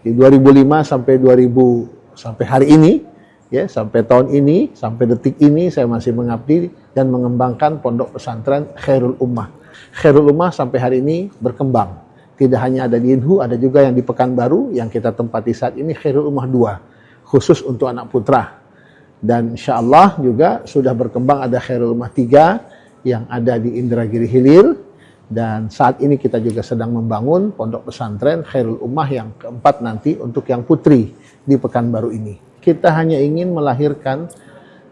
Di 2005 sampai 2000 sampai hari ini, ya, sampai tahun ini, sampai detik ini saya masih mengabdi dan mengembangkan pondok pesantren Khairul Ummah. Khairul Ummah sampai hari ini berkembang. Tidak hanya ada di Inhu, ada juga yang di Pekanbaru yang kita tempati saat ini, Khairul Ummah 2, khusus untuk anak putra. Dan insya Allah juga sudah berkembang ada Khairul Ummah 3 yang ada di Indragiri Hilir. Dan saat ini kita juga sedang membangun pondok pesantren Khairul Ummah yang keempat nanti untuk yang putri di Pekanbaru ini. Kita hanya ingin melahirkan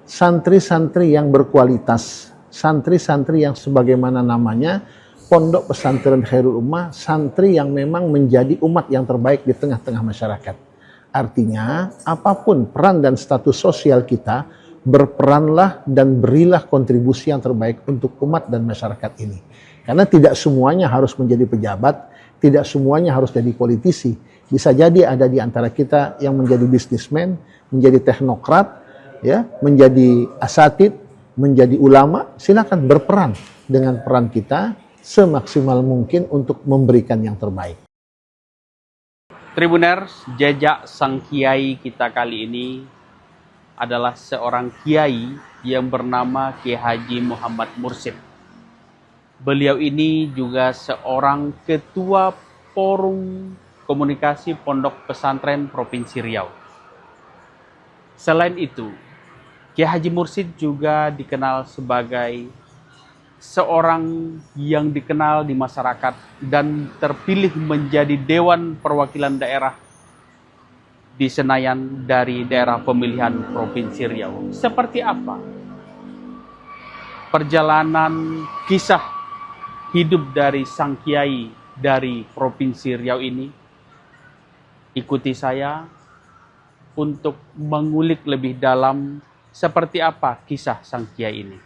santri-santri yang berkualitas, santri-santri yang sebagaimana namanya pondok pesantren Khairul Ummah, santri yang memang menjadi umat yang terbaik di tengah-tengah masyarakat. Artinya, apapun peran dan status sosial kita, berperanlah dan berilah kontribusi yang terbaik untuk umat dan masyarakat ini. Karena tidak semuanya harus menjadi pejabat, tidak semuanya harus jadi politisi. Bisa jadi ada di antara kita yang menjadi bisnismen, menjadi teknokrat, ya, menjadi asatid, menjadi ulama. Silakan berperan dengan peran kita semaksimal mungkin untuk memberikan yang terbaik. Tribuners, jejak sang kiai kita kali ini adalah seorang kiai yang bernama Kiai Haji Muhammad Mursid. Beliau ini juga seorang ketua Forum Komunikasi Pondok Pesantren Provinsi Riau. Selain itu, Kiai Haji Mursid juga dikenal sebagai seorang yang dikenal di masyarakat dan terpilih menjadi Dewan Perwakilan Daerah di Senayan dari daerah pemilihan Provinsi Riau. Seperti apa perjalanan kisah hidup dari sang kiai dari Provinsi Riau ini? Ikuti saya untuk mengulik lebih dalam seperti apa kisah sang kiai ini.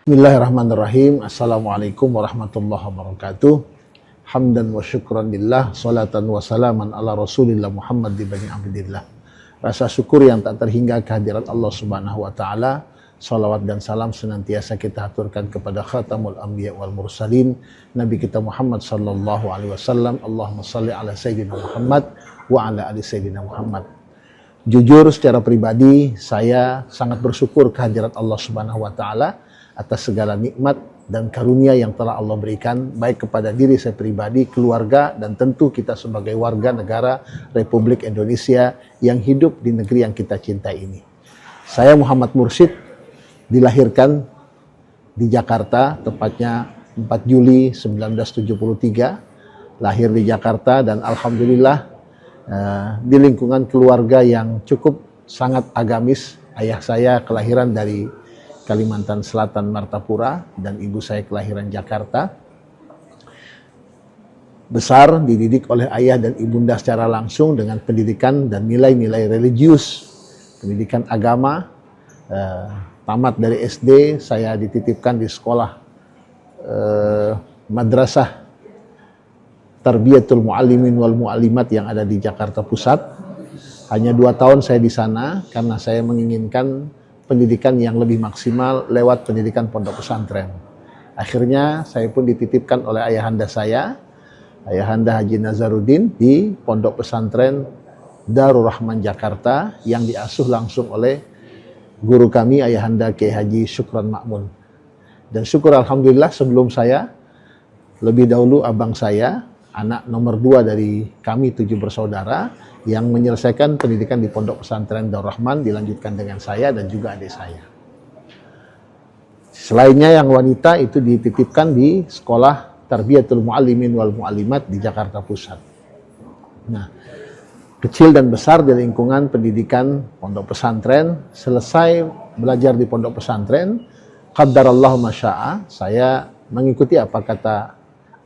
Bismillahirrahmanirrahim. Assalamualaikum warahmatullahi wabarakatuh. Hamdan wa syukran lillah, salatan wa salaman ala rasulillah Muhammad ibn Abdillah. Rasa syukur yang tak terhingga kehadirat Allah subhanahu wa ta'ala. Salawat dan salam senantiasa kita aturkan kepada khatamul anbiya wal mursalin, Nabi kita Muhammad sallallahu alaihi wasallam. Allahumma salli ala Sayyidina Muhammad wa ala ali Sayyidina Muhammad. Jujur secara pribadi, saya sangat bersyukur kehadirat Allah subhanahu wa ta'ala atas segala nikmat dan karunia yang telah Allah berikan, baik kepada diri saya pribadi, keluarga, dan tentu kita sebagai warga negara Republik Indonesia yang hidup di negeri yang kita cintai ini. Saya Muhammad Mursid, dilahirkan di Jakarta, tepatnya 4 Juli 1973, lahir di Jakarta dan alhamdulillah di lingkungan keluarga yang cukup sangat agamis. Ayah saya kelahiran dari Kalimantan Selatan, Martapura, dan ibu saya kelahiran Jakarta. Besar dididik oleh ayah dan ibunda secara langsung dengan pendidikan dan nilai-nilai religius, pendidikan agama. Tamat dari SD, saya dititipkan di sekolah Madrasah Tarbiyatul Muallimin wal Muallimat yang ada di Jakarta Pusat. Hanya 2 tahun saya di sana karena saya menginginkan pendidikan yang lebih maksimal lewat pendidikan pondok pesantren. Akhirnya saya pun dititipkan oleh ayahanda saya, Ayahanda Haji Nazaruddin, di pondok pesantren Darul Rahman Jakarta yang diasuh langsung oleh guru kami Ayahanda Kiai Haji Syukron Ma'mun. Dan syukur alhamdulillah sebelum saya, lebih dahulu abang saya, anak nomor 2 dari kami 7 bersaudara, yang menyelesaikan pendidikan di pondok pesantren Darul Rahman, dilanjutkan dengan saya dan juga adik saya. Selainnya yang wanita itu dititipkan di sekolah Tarbiyatul Muallimin wal Muallimat di Jakarta Pusat. Nah, kecil dan besar di lingkungan pendidikan pondok pesantren. Selesai belajar di pondok pesantren, qaddarallahu masya'a, saya mengikuti apa kata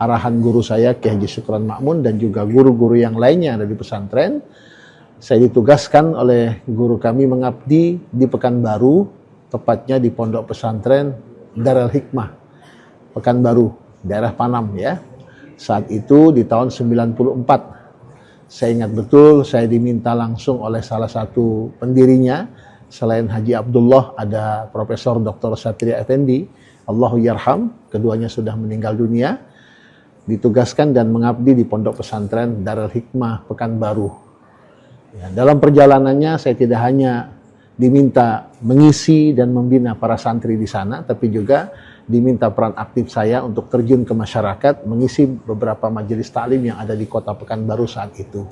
arahan guru saya Kiai Haji Syukron Ma'mun dan juga guru-guru yang lainnya ada di pesantren. Saya ditugaskan oleh guru kami mengabdi di Pekanbaru, tepatnya di pondok pesantren Darul Hikmah Pekanbaru, daerah Panam ya. Saat itu di tahun 94. Saya ingat betul, saya diminta langsung oleh salah satu pendirinya, selain Haji Abdullah ada Profesor Dr. Satria Effendi, Allahu yarham, keduanya sudah meninggal dunia. Ditugaskan dan mengabdi di pondok pesantren Darul Hikmah Pekanbaru. Ya, dalam perjalanannya saya tidak hanya diminta mengisi dan membina para santri di sana, tapi juga diminta peran aktif saya untuk terjun ke masyarakat, mengisi beberapa majelis taklim yang ada di Kota Pekanbaru saat itu.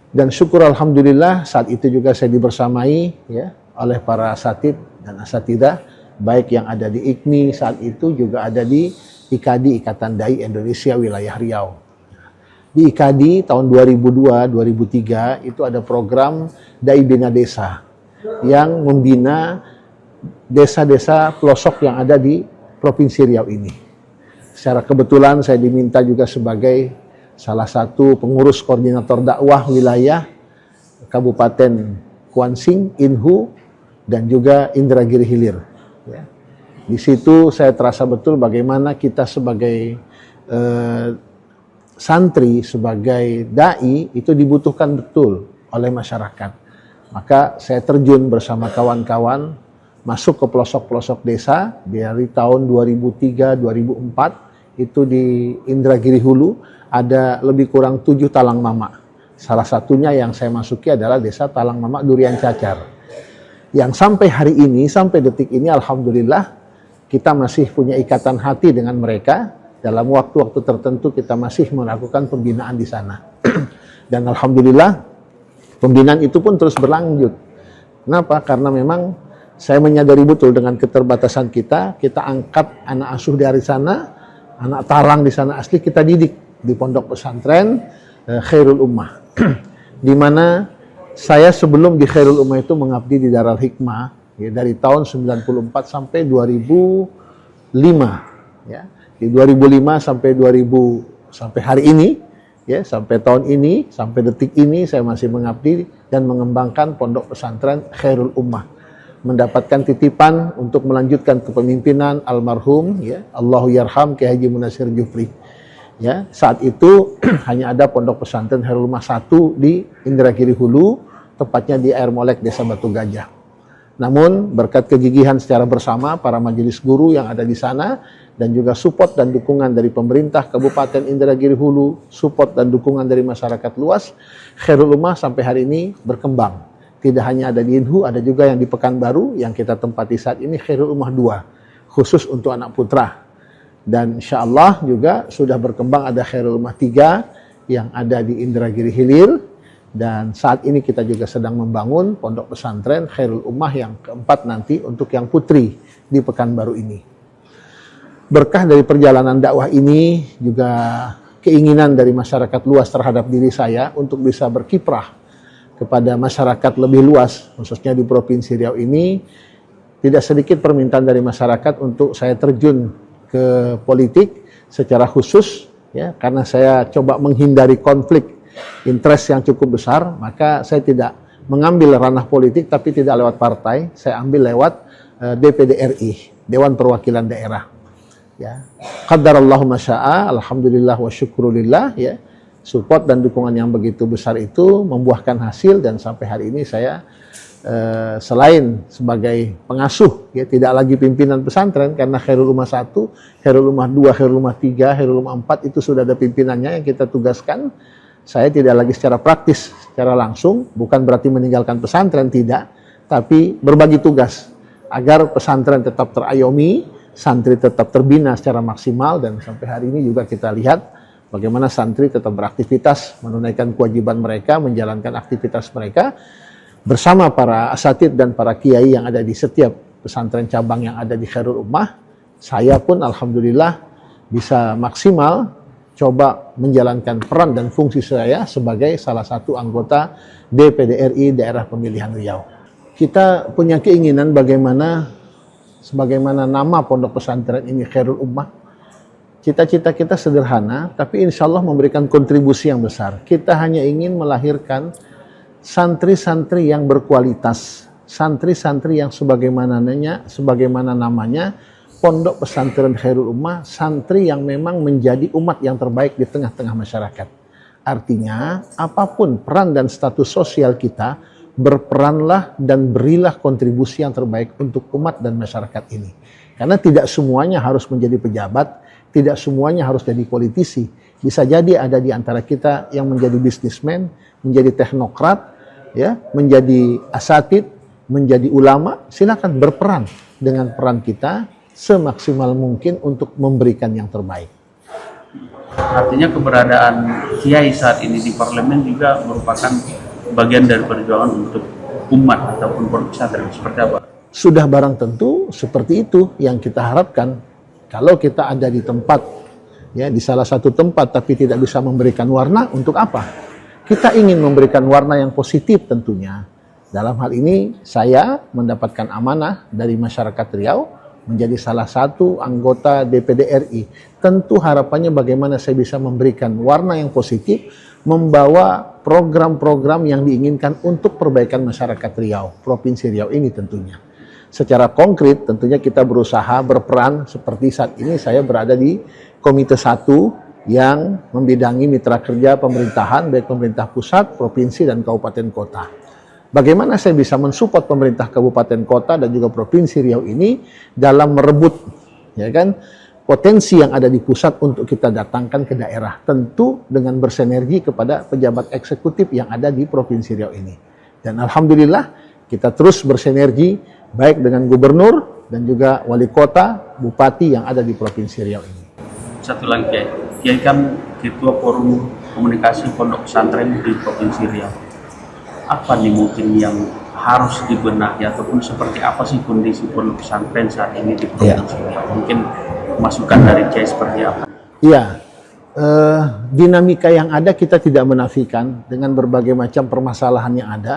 Dan syukur alhamdulillah saat itu juga saya dibersamai ya oleh para asatid dan asatidah, baik yang ada di IKMI saat itu juga ada di IKADI, Ikatan Dai Indonesia Wilayah Riau. Di IKADI tahun 2002-2003 itu ada program Dai Bina Desa yang membina desa-desa pelosok yang ada di Provinsi Riau ini. Secara kebetulan saya diminta juga sebagai salah satu pengurus koordinator dakwah wilayah Kabupaten Kuansing, Inhu, dan juga Indragiri Hilir. Ya. Di situ saya terasa betul bagaimana kita sebagai santri, sebagai dai itu dibutuhkan betul oleh masyarakat. Maka saya terjun bersama kawan-kawan masuk ke pelosok-pelosok desa dari tahun 2003-2004 itu di Indragiri Hulu ada lebih kurang 7 talang mama. Salah satunya yang saya masuki adalah desa Talang Mama Durian Cacar. Yang sampai hari ini, sampai detik ini alhamdulillah kita masih punya ikatan hati dengan mereka. Dalam waktu-waktu tertentu kita masih melakukan pembinaan di sana. Dan alhamdulillah pembinaan itu pun terus berlanjut. Kenapa? Karena memang saya menyadari betul dengan keterbatasan kita angkat anak asuh dari sana, anak talang di sana asli kita didik di pondok pesantren Khairul Ummah. Di mana saya sebelum di Khairul Ummah itu mengabdi di Darul Hikmah ya, dari tahun 94 sampai 2005 ya. Di 2005 sampai 2000 sampai hari ini ya, sampai tahun ini, sampai detik ini saya masih mengabdi dan mengembangkan pondok pesantren Khairul Ummah. Mendapatkan titipan untuk melanjutkan kepemimpinan almarhum ya, Allahu yarham Kiai Haji Munasir Jufri. Ya, saat itu hanya ada pondok pesantren Khairul Ummah 1 di Indragiri Hulu, tepatnya di Air Molek, Desa Batu Gajah. Namun berkat kegigihan secara bersama para majelis guru yang ada di sana dan juga support dan dukungan dari pemerintah Kabupaten Indragiri Hulu, support dan dukungan dari masyarakat luas, Khairul Ummah sampai hari ini berkembang. Tidak hanya ada di Inhu, ada juga yang di Pekanbaru yang kita tempati saat ini Khairul Ummah 2, khusus untuk anak putra. Dan insya Allah juga sudah berkembang ada Khairul Ummah 3 yang ada di Indragiri Hilir. Dan saat ini kita juga sedang membangun pondok pesantren Khairul Ummah yang keempat nanti untuk yang putri di Pekanbaru ini. Berkah dari perjalanan dakwah ini juga keinginan dari masyarakat luas terhadap diri saya untuk bisa berkiprah kepada masyarakat lebih luas, khususnya di Provinsi Riau ini. Tidak sedikit permintaan dari masyarakat untuk saya terjun ke politik secara khusus ya, karena saya coba menghindari konflik interest yang cukup besar, maka saya tidak mengambil ranah politik tapi tidak lewat partai, saya ambil lewat DPD RI, Dewan Perwakilan Daerah. Ya, qadarallahu masya'a, alhamdulillah wa syukrulillah ya. Support dan dukungan yang begitu besar itu membuahkan hasil dan sampai hari ini saya selain sebagai pengasuh ya, tidak lagi pimpinan pesantren karena Khairul Ummah 1, Khairul Ummah 2, Khairul Ummah 3, Khairul Ummah 4 itu sudah ada pimpinannya yang kita tugaskan. Saya tidak lagi secara praktis, secara langsung, bukan berarti meninggalkan pesantren, tidak, tapi berbagi tugas agar pesantren tetap terayomi, santri tetap terbina secara maksimal. Dan sampai hari ini juga kita lihat bagaimana santri tetap beraktivitas, menunaikan kewajiban mereka, menjalankan aktivitas mereka bersama para asatid dan para kiai yang ada di setiap pesantren cabang yang ada di Khairul Ummah. Saya pun alhamdulillah bisa maksimal coba menjalankan peran dan fungsi saya sebagai salah satu anggota DPD RI Daerah Pemilihan Riau. Kita punya keinginan sebagaimana nama pondok pesantren ini Khairul Ummah. Cita-cita kita sederhana, tapi insya Allah memberikan kontribusi yang besar. Kita hanya ingin melahirkan santri-santri yang berkualitas, santri-santri yang sebagaimana namanya, pondok pesantren Khairul Ummah, santri yang memang menjadi umat yang terbaik di tengah-tengah masyarakat. Artinya, apapun peran dan status sosial kita, berperanlah dan berilah kontribusi yang terbaik untuk umat dan masyarakat ini. Karena tidak semuanya harus menjadi pejabat, tidak semuanya harus jadi politisi. Bisa jadi ada di antara kita yang menjadi bisnismen, menjadi teknokrat, ya, menjadi asatid, menjadi ulama, silakan berperan dengan peran kita semaksimal mungkin untuk memberikan yang terbaik. Artinya keberadaan kiai saat ini di parlemen juga merupakan bagian dari perjuangan untuk umat ataupun pondok pesantren, seperti apa? Sudah barang tentu seperti itu yang kita harapkan. Kalau kita ada di tempat, ya, di salah satu tempat tapi tidak bisa memberikan warna, untuk apa? Kita ingin memberikan warna yang positif tentunya. Dalam hal ini saya mendapatkan amanah dari masyarakat Riau menjadi salah satu anggota DPD RI. Tentu harapannya bagaimana saya bisa memberikan warna yang positif, membawa program-program yang diinginkan untuk perbaikan masyarakat Riau, Provinsi Riau ini tentunya. Secara konkret tentunya kita berusaha berperan seperti saat ini saya berada di Komite 1 yang membidangi mitra kerja pemerintahan, baik pemerintah pusat, provinsi, dan kabupaten kota. Bagaimana saya bisa mensupport pemerintah kabupaten kota dan juga provinsi Riau ini dalam merebut, ya kan, potensi yang ada di pusat untuk kita datangkan ke daerah, tentu dengan bersinergi kepada pejabat eksekutif yang ada di provinsi Riau ini. Dan alhamdulillah kita terus bersinergi baik dengan gubernur dan juga wali kota, bupati yang ada di provinsi Riau ini. Satu lagi, Kiai. Kiai kan ketua forum komunikasi pondok pesantren di provinsi Riau. Apa nih mungkin yang harus dibenahi ataupun seperti apa sih kondisi pondok pesantren saat ini di provinsi Riau? Mungkin masukan dari Kiai seperti apa? Iya, dinamika yang ada kita tidak menafikan dengan berbagai macam permasalahan yang ada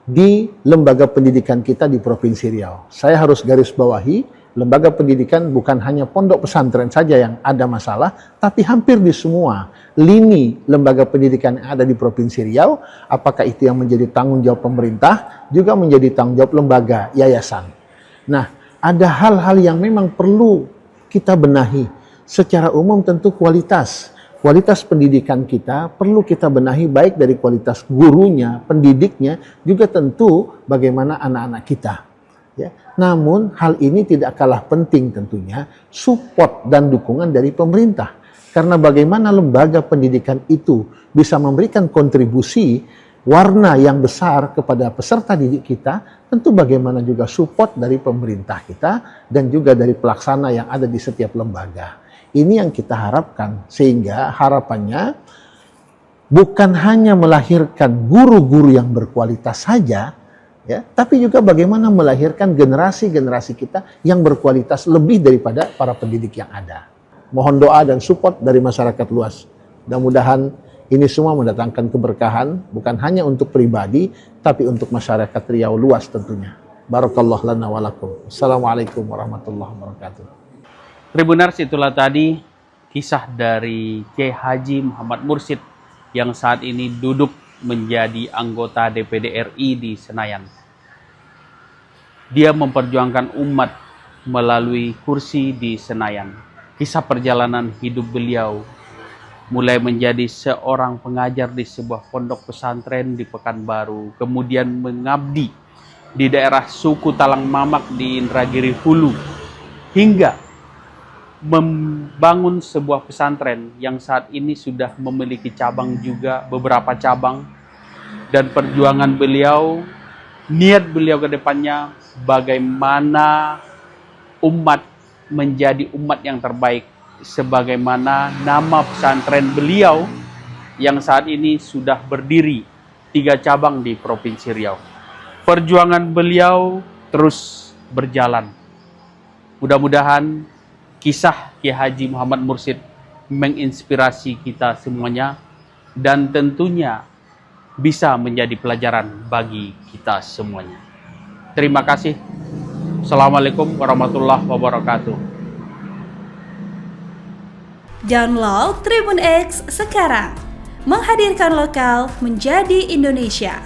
di lembaga pendidikan kita di Provinsi Riau. Saya harus garis bawahi, lembaga pendidikan bukan hanya pondok pesantren saja yang ada masalah, tapi hampir di semua lini lembaga pendidikan yang ada di Provinsi Riau, apakah itu yang menjadi tanggung jawab pemerintah, juga menjadi tanggung jawab lembaga, yayasan. Nah, ada hal-hal yang memang perlu kita benahi. Secara umum tentu kualitas pendidikan kita perlu kita benahi, baik dari kualitas gurunya, pendidiknya, juga tentu bagaimana anak-anak kita. Ya. Namun hal ini tidak kalah penting tentunya support dan dukungan dari pemerintah. Karena bagaimana lembaga pendidikan itu bisa memberikan kontribusi warna yang besar kepada peserta didik kita, tentu bagaimana juga support dari pemerintah kita dan juga dari pelaksana yang ada di setiap lembaga. Ini yang kita harapkan, sehingga harapannya bukan hanya melahirkan guru-guru yang berkualitas saja, ya, tapi juga bagaimana melahirkan generasi-generasi kita yang berkualitas lebih daripada para pendidik yang ada. Mohon doa dan support dari masyarakat luas. Mudah-mudahan ini semua mendatangkan keberkahan, bukan hanya untuk pribadi, tapi untuk masyarakat Riau luas tentunya. Barakallahu lana wa lakum. Assalamualaikum warahmatullahi wabarakatuh. Tribuners, itulah tadi kisah dari Kiai Haji Muhammad Mursyid yang saat ini duduk menjadi anggota DPD RI di Senayan. Dia memperjuangkan umat melalui kursi di Senayan. Kisah perjalanan hidup beliau mulai menjadi seorang pengajar di sebuah pondok pesantren di Pekanbaru, kemudian mengabdi di daerah suku Talang Mamak di Indragiri Hulu, hingga membangun sebuah pesantren yang saat ini sudah memiliki cabang juga, beberapa cabang. Dan perjuangan beliau, niat beliau ke depannya, bagaimana umat menjadi umat yang terbaik, sebagaimana nama pesantren beliau yang saat ini sudah berdiri 3 cabang di Provinsi Riau. Perjuangan beliau terus berjalan. Mudah-mudahan kisah Kiai Haji Muhammad Mursyid menginspirasi kita semuanya dan tentunya bisa menjadi pelajaran bagi kita semuanya. Terima kasih. Assalamualaikum warahmatullahi wabarakatuh. Download Tribun X sekarang, menghadirkan lokal menjadi Indonesia.